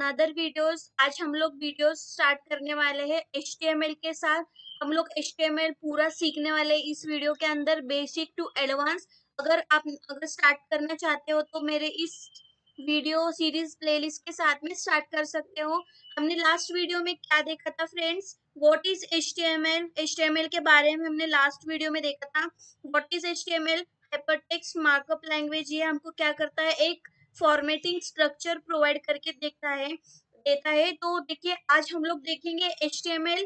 Another videos. आज हम लोग वीडियोस स्टार्ट करने वाले हैं HTML के साथ। हम लोग HTML पूरा सीखने वाले हैं इस वीडियो के अंदर, बेसिक टू एडवांस। अगर स्टार्ट करना चाहते हो तो मेरे इस वीडियो सीरीज प्लेलिस्ट के साथ में स्टार्ट कर सकते हो। हमने लास्ट वीडियो में क्या देखा था फ्रेंड्स? व्हाट इज HTML के बारे में हमने लास्ट वीडियो में देखा था। What is HTML? Hypertext markup language. ये हमको क्या करता है, एक फॉर्मेटिंग स्ट्रक्चर प्रोवाइड करके देता है। तो देखिए, आज हम लोग देखेंगे HTML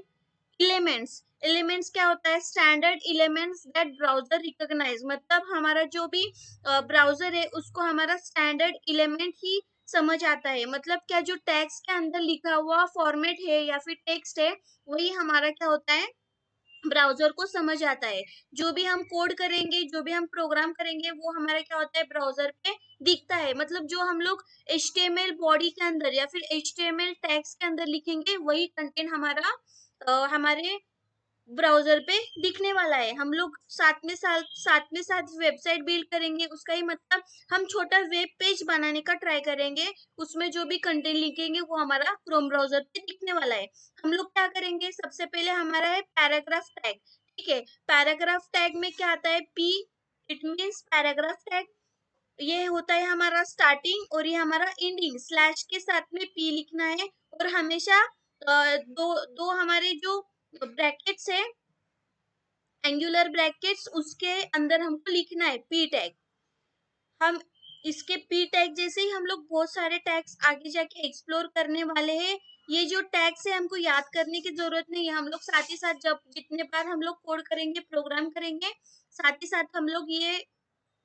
एलिमेंट्स क्या होता है? Standard elements that browser recognise. मतलब हमारा जो भी ब्राउजर है उसको हमारा स्टैंडर्ड एलिमेंट ही समझ आता है। मतलब क्या, जो टैग्स के अंदर लिखा हुआ फॉर्मेट है या फिर टेक्स्ट है, वही हमारा क्या होता है, ब्राउजर को समझ आता है। जो भी हम कोड करेंगे, जो भी हम प्रोग्राम करेंगे, वो हमारा क्या होता है, ब्राउजर पे दिखता है। मतलब जो हम लोग HTML बॉडी के अंदर या फिर HTML टैग्स के अंदर लिखेंगे, वही कंटेंट हमारे ब्राउजर पे दिखने वाला है। हम लोग साथ में साथ वेबसाइट बिल्ड करेंगे, उसका ही मतलब हम छोटा वेब पेज बनाने का ट्राई करेंगे। उसमें जो भी कंटेंट लिखेंगे वो हमारा क्रोम ब्राउजर पे दिखने वाला है। हम लोग क्या करेंगे, सबसे पहले हमारा है पैराग्राफ टैग। ठीक है, पैराग्राफ टैग में क्या आता है? P. It means paragraph tag ये होता है हमारा स्टार्टिंग, और ये हमारा एंडिंग। स्लैश के साथ में पी लिखना है। और हमेशा दो दो हमारे जो ब्रैकेट्स है, एंगुलर ब्रैकेट्स, उसके अंदर हमको लिखना है पी टैग। हम इसके पी टैग जैसे ही हम लोग बहुत सारे टैग्स आगे जाके एक्सप्लोर करने वाले हैं। ये जो टैग्स है हमको याद करने की जरूरत नहीं है। हम लोग साथ ही साथ जब जितने बार हम लोग कोड करेंगे, प्रोग्राम करेंगे, साथ ही साथ हम लोग ये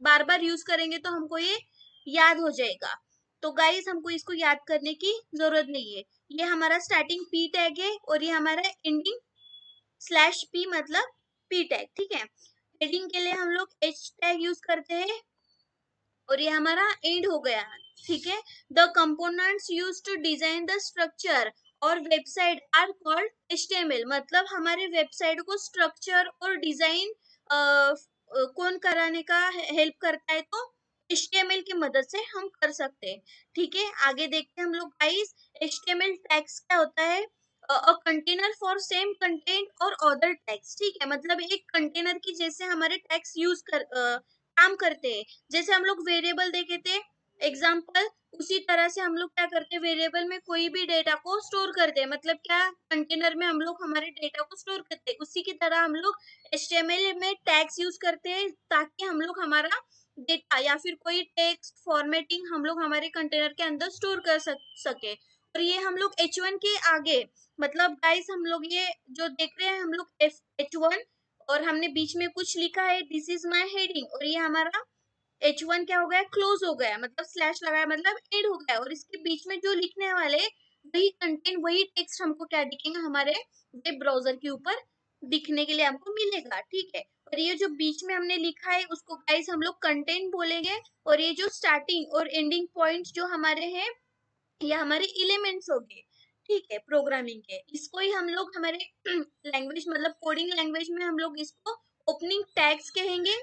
बार बार यूज करेंगे तो हमको ये याद हो जाएगा। तो गाइस, हमको इसको याद करने की जरूरत नहीं है। ये हमारा स्टार्टिंग पी टैग है और ये हमारा एंडिंग स्लैश पी, मतलब पी टैग। ठीक है, हेडिंग के लिए हम लोग एच टैग यूज करते हैं और ये हमारा एंड हो गया। ठीक है, the components use to design the structure और वेबसाइट आर कॉल्ड HTML। मतलब हमारे वेबसाइट को स्ट्रक्चर और डिजाइन कौन कराने का हेल्प करता है? तो HTML की मदद से हम कर सकते हैं। ठीक है, आगे देखते हैं हम लोग गाइस। HTML टैग्स क्या होता है? A container for same content और अदर टैग्स। ठीक है, मतलब एक कंटेनर की जैसे हमारे टैग्स काम करते हैं। जैसे हम लोग वेरिएबल देखे थे एग्जाम्पल, उसी तरह से हम लोग क्या करते हैं, वेरिएबल में कोई भी डेटा को स्टोर करते हैं। मतलब क्या, कंटेनर में हम लोग हमारे डेटा को स्टोर करते हैं। उसी की तरह हम लोग HTML में टैग्स यूज करते हैं, ताकि हम लोग हमारा डेटा या फिर कोई टेक्स्ट फॉर्मेटिंग हम लोग हमारे कंटेनर के अंदर स्टोर कर सके। और ये हम लोग H1 के आगे, मतलब गाइस हम लोग ये जो देख रहे हैं हम लोग H1, और हमने बीच में कुछ लिखा है, दिस इज माई हेडिंग, और ये हमारा H1 क्या हो गया, क्लोज हो गया, मतलब स्लैश लगाया मतलब एंड हो गया। और इसके बीच में जो लिखने वाले वही कंटेंट, वही टेक्स्ट हमको क्या दिखेगा, हमारे वेब ब्राउजर के ऊपर दिखने के लिए हमको मिलेगा। ठीक है, और ये जो बीच में हमने लिखा है उसको गाइस हम लोग कंटेंट बोलेंगे। और ये जो स्टार्टिंग और एंडिंग पॉइंट्स जो हमारे हैं, ये हमारे एलिमेंट्स हो गए। ठीक है, प्रोग्रामिंग के इसको ही हम लोग हमारे लैंग्वेज, मतलब कोडिंग लैंग्वेज में हम लोग इसको ओपनिंग टैग्स कहेंगे।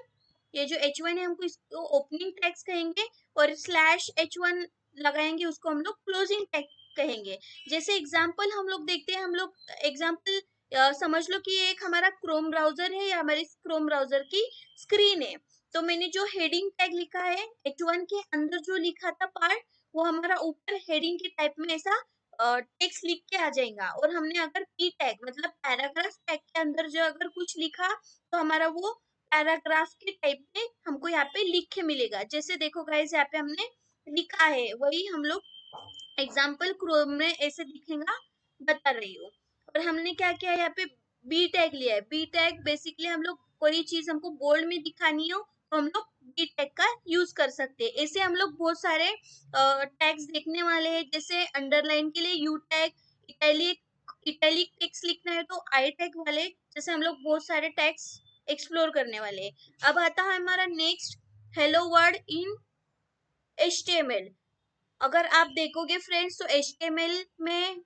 ये जो H1 है हमको इसको ओपनिंग टैग्स कहेंगे, और स्लैश H1 लगाएंगे उसको हम लोग क्लोजिंग टैग कहेंगे। जैसे एग्जांपल हम लोग देखते हैं, हम लोग एग्जांपल समझ लो कि ये एक हमारा क्रोम ब्राउजर है, या हमारे क्रोम ब्राउजर की स्क्रीन है। तो मैंने जो हेडिंग टैग लिखा है H1 के अंदर, जो लिखा था पार्ट, वो हमारा ऊपर हेडिंग के टाइप में ऐसा टेक्स्ट लिख के आ जाएगा। और हमने अगर पी टैग मतलब पैराग्राफ टैग के अंदर जो अगर कुछ लिखा, तो हमारा वो पैराग्राफ के टाइप में हमको यहाँ पे लिख के मिलेगा। जैसे देखो गाइस, यहाँ पे हमने लिखा है, वही हम लोग एग्जाम्पल क्रोम में ऐसे दिखेगा, बता रही हूँ। और हमने क्या किया है, यहाँ पे बी टैग लिया है। बी टैग बेसिकली हम लोग कोई चीज हमको बोल्ड में दिखानी हो तो हम लोग बी टैग का यूज कर सकते हैं। ऐसे हम लोग बहुत सारे टैग्स देखने वाले हैं। जैसे अंडरलाइन के लिए you tag, italic italic text लिखना है तो आई टैग वाले, जैसे हम लोग बहुत सारे टैग्स एक्सप्लोर करने वाले हैं। अब आता है हमारा next, hello word in HTML। अगर आप देखोगे फ्रेंड्स, तो HTML में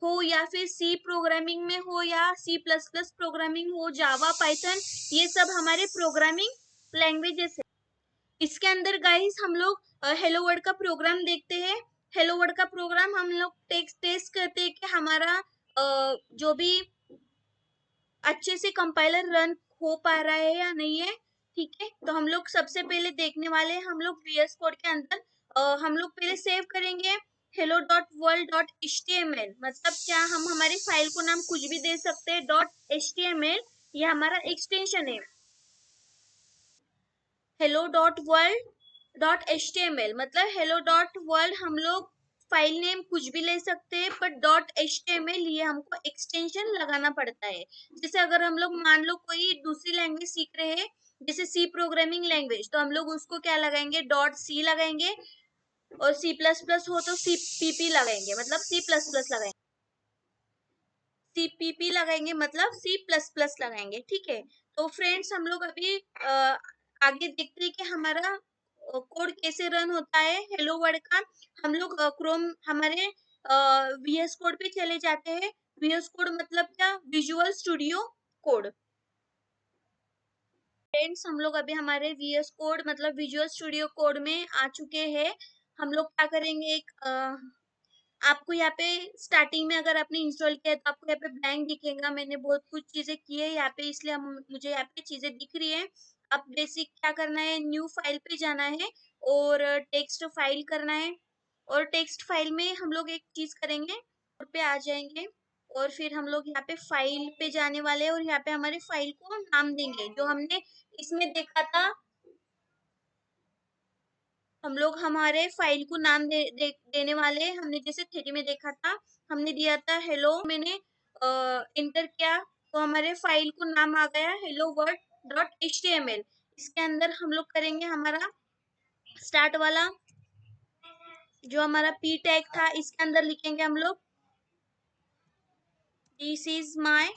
हो या फिर C प्रोग्रामिंग में हो या C++ प्रोग्रामिंग हो, जावा, पाइथन, ये सब हमारे प्रोग्रामिंग लैंग्वेजेस है। इसके अंदर गाइस हम लोग हेलो वर्ड का प्रोग्राम देखते हैं। हेलो वर्ड का प्रोग्राम हम लोग टेस्ट करते हैं कि हमारा जो भी अच्छे से कंपाइलर रन हो पा रहा है या नहीं है। ठीक है, तो हम लोग सबसे पहले देखने वाले हैं, हम लोग VS कोड के अंदर हम लोग पहले सेव करेंगे hello.world.html। मतलब क्या, हम हमारी फाइल को नाम कुछ भी दे सकते हैं। .html ये हमारा एक्सटेंशन है। hello.world.html मतलब hello.world हम लोग फाइल नेम कुछ भी ले सकते हैं, पर .html ये हमको एक्सटेंशन लगाना पड़ता है। जैसे अगर हम लोग मान लो कोई दूसरी लैंग्वेज सीख रहे हैं, जैसे सी प्रोग्रामिंग लैंग्वेज, तो हम लोग उसको क्या लगाएंगे, .c लगाएंगे। और C++ हो तो CPP लगाएंगे, मतलब C++ लगाएंगे। CPP लगाएंगे मतलब C++ लगाएंगे। ठीक है, तो फ्रेंड्स हम लोग अभी आगे देखते हैं कि हमारा कोड कैसे रन होता है हेलो वर्ड का। हम लोग क्रोम हमारे VS कोड पे चले जाते हैं। VS कोड मतलब क्या, विजुअल स्टूडियो कोड। फ्रेंड्स हम लोग अभी हमारे VS कोड मतलब विजुअल स्टूडियो कोड में आ चुके हैं। हम लोग क्या करेंगे, एक आपको यहाँ पे स्टार्टिंग में अगर आपने इंस्टॉल किया है तो आपको यहाँ पे ब्लैंक दिखेगा। मैंने बहुत कुछ चीजें की है यहाँ पे, इसलिए मुझे यहाँ पे चीजें दिख रही है। अब बेसिक क्या करना है, न्यू फाइल पे जाना है और टेक्स्ट फाइल करना है। और टेक्स्ट फाइल में हम लोग एक चीज करेंगे, पे आ जाएंगे और फिर हम लोग यहाँ पे फाइल पे जाने वाले हैं और यहाँ पे हमारे फाइल को नाम देंगे जो हमने इसमें देखा था। हम लोग हमारे फाइल को नाम देने वाले हैं। हमने जैसे थ्री में देखा था, हमने दिया था हेलो, मैंने इंटर किया तो हमारे फाइल को नाम आ गया हेलो वर्ड .html। इसके अंदर हम लोग करेंगे हमारा स्टार्ट वाला जो हमारा p टैग था, इसके अंदर लिखेंगे हम लोग दिस इज माय।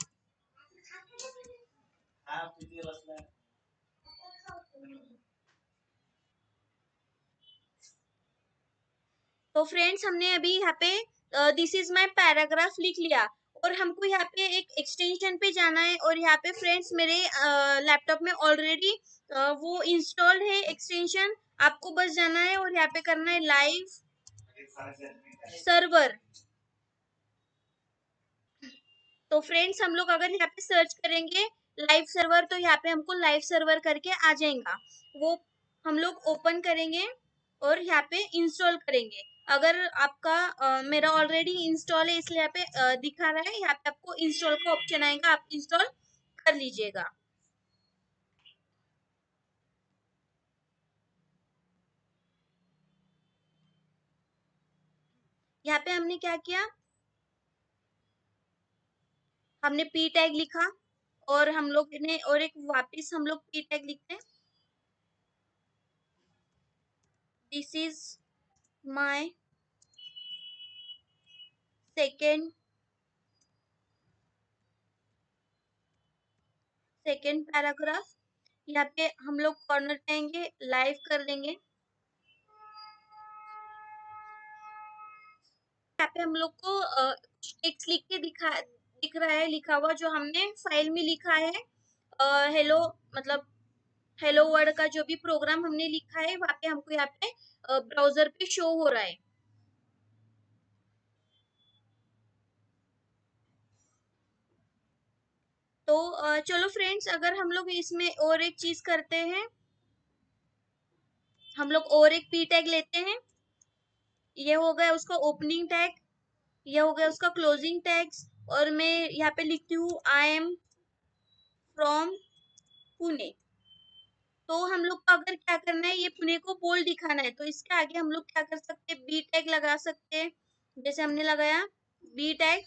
तो फ्रेंड्स हमने अभी यहाँ पे दिस इज माय पैराग्राफ लिख लिया और हमको यहाँ पे एक एक्सटेंशन पे जाना है। और यहाँ पे फ्रेंड्स मेरे लैपटॉप में ऑलरेडी वो इंस्टॉल्ड है एक्सटेंशन। आपको बस जाना है और यहाँ पे करना है लाइव सर्वर। तो फ्रेंड्स हम लोग अगर यहाँ पे सर्च करेंगे लाइव सर्वर तो यहाँ पे हमको लाइव सर्वर करके आ जाएगा। वो हम लोग ओपन करेंगे और यहाँ पे इंस्टॉल करेंगे। अगर आपका मेरा ऑलरेडी इंस्टॉल है इसलिए यहाँ पे दिखा रहा है, यहाँ पे आपको इंस्टॉल का ऑप्शन आएगा, आप इंस्टॉल कर लीजिएगा। यहाँ पे हमने क्या किया, हमने p टैग लिखा और हम लोग ने और एक वापिस हम लोग p टैग लिखते हैं this is my second paragraph. यहाँ पे हम लोग कॉर्नर पे आएंगे, लाइव कर देंगे। यहाँ पे हम लोग को टेक्स्ट लिख के दिख रहा है, लिखा हुआ जो हमने फाइल में लिखा है। हेलो मतलब हेलो वर्ड का जो भी प्रोग्राम हमने लिखा है वहाँ पे हमको यहाँ पे ब्राउजर पे शो हो रहा है। तो चलो फ्रेंड्स, अगर हम लोग इसमें और एक चीज करते हैं, हम लोग और एक p टैग लेते हैं। ये हो गया उसका ओपनिंग टैग, ये हो गया उसका क्लोजिंग टैग्स। और मैं यहाँ पे लिखती हूँ आई एम फ्रॉम पुणे। तो हम लोग को अगर क्या करना है, ये पुणे को बोल्ड दिखाना है तो इसके आगे हम लोग क्या कर सकते हैं, बी टैग लगा सकते हैं। जैसे हमने लगाया बी टैग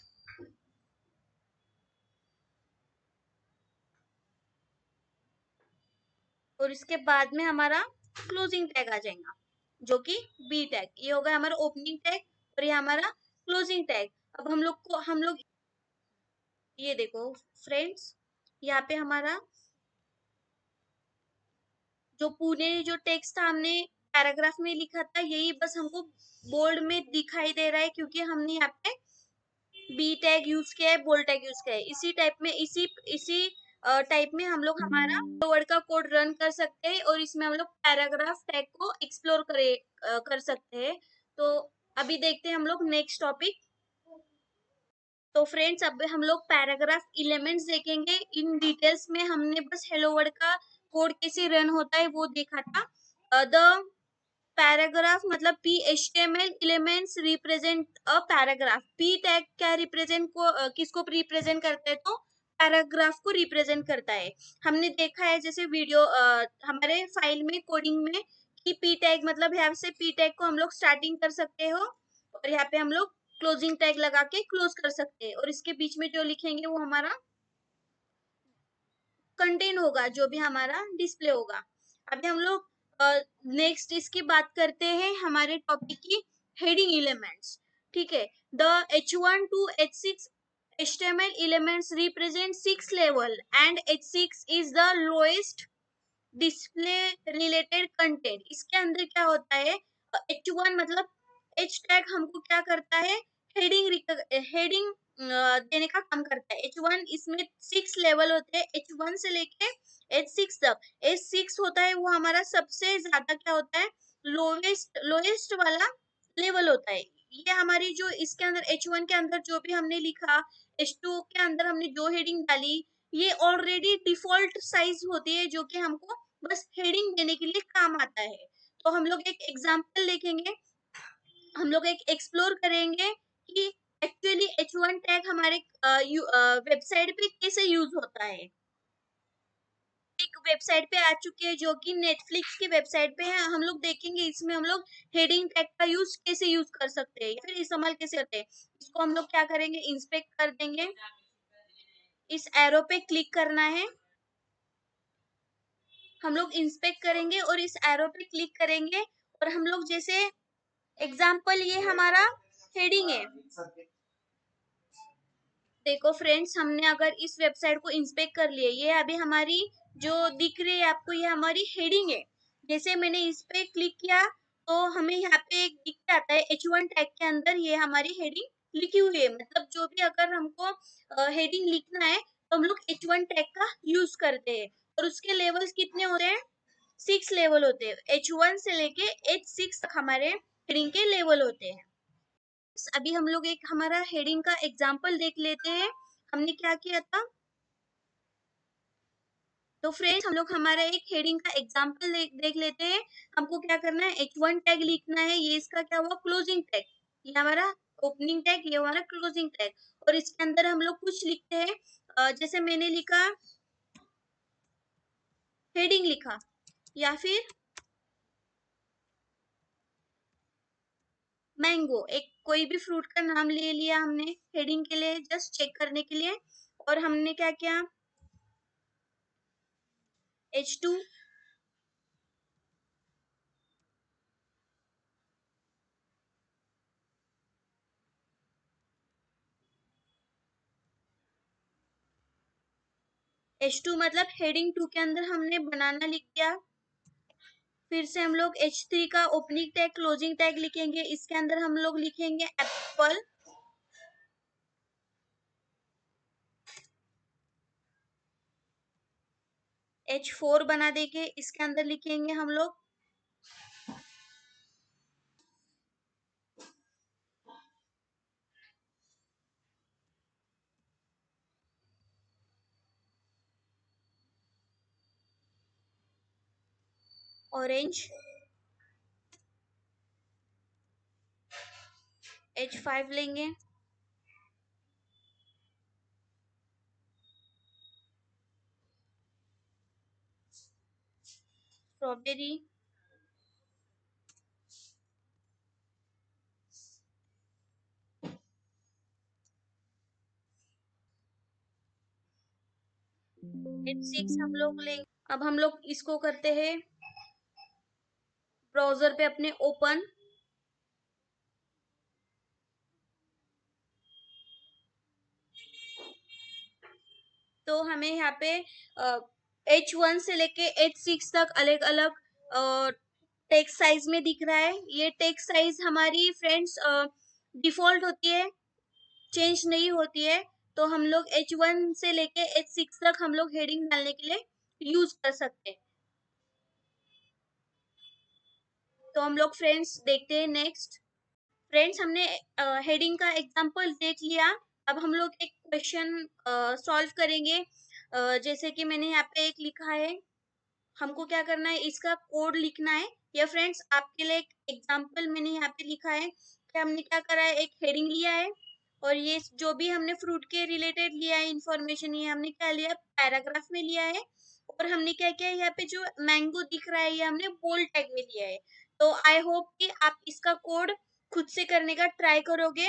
और इसके बाद में हमारा क्लोजिंग टैग आ जाएगा जो कि बी टैग। ये होगा हमारा ओपनिंग टैग और ये हमारा क्लोजिंग टैग। अब हम लोग ये देखो फ्रेंड्स, यहाँ पे हमारा जो पुणे जो टेक्स्ट था हमने पैराग्राफ में लिखा था यही बस हमको बोल्ड में दिखाई दे रहा है क्योंकि हमने यहाँ पे बी टैग यूज किया है, बोल्ड टैग यूज किया है। इसी टाइप में इसी टाइप में हम लोग हमारा वर्ड का कोड रन कर सकते हैं और इसमें हम लोग पैराग्राफ टैग को एक्सप्लोर कर सकते हैं। तो अभी देखते हैं हम लोग नेक्स्ट टॉपिक। तो फ्रेंड्स अब हम लोग पैराग्राफ एलिमेंट्स देखेंगे इन डिटेल्स में। हमने बस हेलो वर्ड का कोड कैसे रन होता है वो देखा था। द पैराग्राफ मतलब P H T M L elements represent a paragraph. P tag क्या रिप्रेजेंट किसको रिप्रेजेंट करता है? तो पैराग्राफ को रिप्रेजेंट करता है। हमने देखा है जैसे वीडियो हमारे फाइल में कोडिंग में कि पी टैग मतलब यहाँ से पी टैग को हम लोग स्टार्टिंग कर सकते हो और यहाँ पे हम लोग क्लोजिंग टैग लगा के क्लोज कर सकते हैं और इसके बीच में जो लिखेंगे वो हमारा कंटेंट होगा, जो भी हमारा डिस्प्ले होगा। अभी हम लोग नेक्स्ट इसकी बात करते हैं हमारे टॉपिक की हेडिंग एलिमेंट्स। ठीक है, the H1 to H6 HTML elements represent 6 level and H6 is the lowest display related content. इसके अंदर क्या होता है? H1 मतलब H टैग हमको क्या करता है? हेडिंग देने का काम करता है। H1 इसमें 6 लेवल होते हैं, H1 से लेके H6 तक। H6 होता है वो हमारा सबसे ज्यादा क्या होता है? लोएस्ट वाला लेवल होता है। ये हमारी जो इसके अंदर H1 के अंदर जो भी हमने लिखा, H2 के अंदर हमने जो हेडिंग डाली, ये ऑलरेडी डिफॉल्ट साइज होती है जो कि हमको बस हेडिंग देने के लिए काम आता है। तो हम लोग एक एग्जांपल देखेंगे, हम लोग एक एक्सप्लोर करेंगे कि एक्चुअली H1 टैग हमारे वेबसाइट पे कैसे यूज होता है। एक वेबसाइट पे आ चुकी है जो कि नेटफ्लिक्स की वेबसाइट पे है। हम लोग देखेंगे इसमें हम लोग हेडिंग टैग का यूज कैसे यूज कर सकते हैं या फिर इस्तेमाल कैसे करते हैं। इसको हम लोग क्या करेंगे? इंस्पेक्ट कर देंगे, इस एरो पे क्लिक करना है। हम लोग इंस्पेक्ट करेंगे और इस एरो पे क्लिक करेंगे और हम लोग जैसे एग्जाम्पल ये हमारा हेडिंग है। देखो फ्रेंड्स, हमने अगर इस वेबसाइट को इंस्पेक्ट कर लिए, ये अभी हमारी जो दिख रही है आपको, ये हमारी हेडिंग है। जैसे मैंने इस पे क्लिक किया तो हमें यहाँ पे एक दिख के आता है H1 टैग के अंदर ये हमारी हेडिंग लिखी हुई है। मतलब जो भी अगर हमको हेडिंग लिखना है तो हम लोग H1 टैग का यूज करते हैं। और उसके लेवल्स कितने होते हैं? 6 लेवल होते हैं। H1 से लेके H6 तक हमारे हेडिंग के लेवल होते हैं। अभी हम लोग एक हमारा हेडिंग का एग्जाम्पल देख लेते हैं। हमने क्या किया था? तो फ्रेंड्स हम लोग हमारा एक हेडिंग का एग्जाम्पल देख लेते हैं। हमको क्या करना है? H1 टैग लिखना है। ये इसका क्या हुआ? Closing tag. ये हमारा ओपनिंग टैग, ये हमारा क्लोजिंग टैग। और इसके अंदर हम लोग कुछ लिखते हैं, जैसे मैंने लिखा हेडिंग लिखा, या फिर मैंगो, एक कोई भी फ्रूट का नाम ले लिया हमने हेडिंग के लिए, जस्ट चेक करने के लिए। और हमने क्या किया? H2 H2 मतलब हेडिंग 2 के अंदर हमने बनाना लिख दिया। फिर से हम लोग H3 का ओपनिंग टैग क्लोजिंग टैग लिखेंगे। इसके अंदर हम लोग लिखेंगे एप्पल। H4 बना देके इसके अंदर लिखेंगे हम लोग ऑरेंज। H5 लेंगे, स्ट्रॉबेरी। H6 हम लोग लेंगे। अब हम लोग इसको करते हैं ब्राउजर पे अपने ओपन। तो हमें यहाँ पे H1 से लेके H6 तक अलग अलग टेक्स्ट साइज में दिख रहा है। ये टेक्स्ट साइज हमारी फ्रेंड्स डिफॉल्ट होती है, चेंज नहीं होती है। तो हम लोग H1 से लेके H6 तक हम लोग हेडिंग डालने के लिए यूज कर सकते हैं। तो हम लोग फ्रेंड्स देखते हैं नेक्स्ट। फ्रेंड्स हमने हेडिंग का एग्जांपल देख लिया। अब हम लोग एक क्वेश्चन सॉल्व करेंगे। जैसे कि मैंने यहाँ पे एक लिखा है, हमको क्या करना है, इसका कोड लिखना है। या फ्रेंड्स आपके लिए एक एग्जांपल मैंने यहाँ पे लिखा है कि हमने क्या करा है, एक हेडिंग लिया है और ये जो भी हमने फ्रूट के रिलेटेड लिया है इंफॉर्मेशन, ये हमने क्या लिया, पैराग्राफ में लिया है। और हमने क्या किया है, यहाँ पे जो मैंगो दिख रहा है ये हमने बोल्ड टैग में लिया है। तो आई होप कि आप इसका कोड खुद से करने का ट्राई करोगे।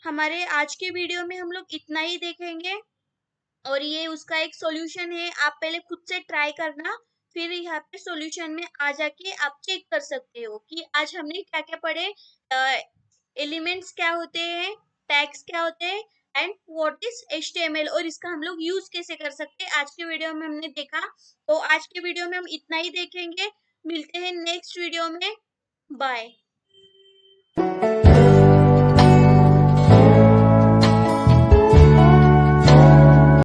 हमारे आज के वीडियो में हम लोग इतना ही देखेंगे और ये उसका एक सॉल्यूशन है। आप पहले खुद से ट्राई करना, फिर यहाँ पे सॉल्यूशन में आ जाके आप चेक कर सकते हो कि आज हमने क्या क्या पढ़े, एलिमेंट्स क्या होते हैं, टैग्स क्या होते हैं एंड व्हाट इज एचटीएमएल, और इसका हम लोग यूज कैसे कर सकते हैं आज के वीडियो में हमने देखा। तो आज के वीडियो में हम इतना ही देखेंगे। मिलते हैं नेक्स्ट वीडियो में। बाय।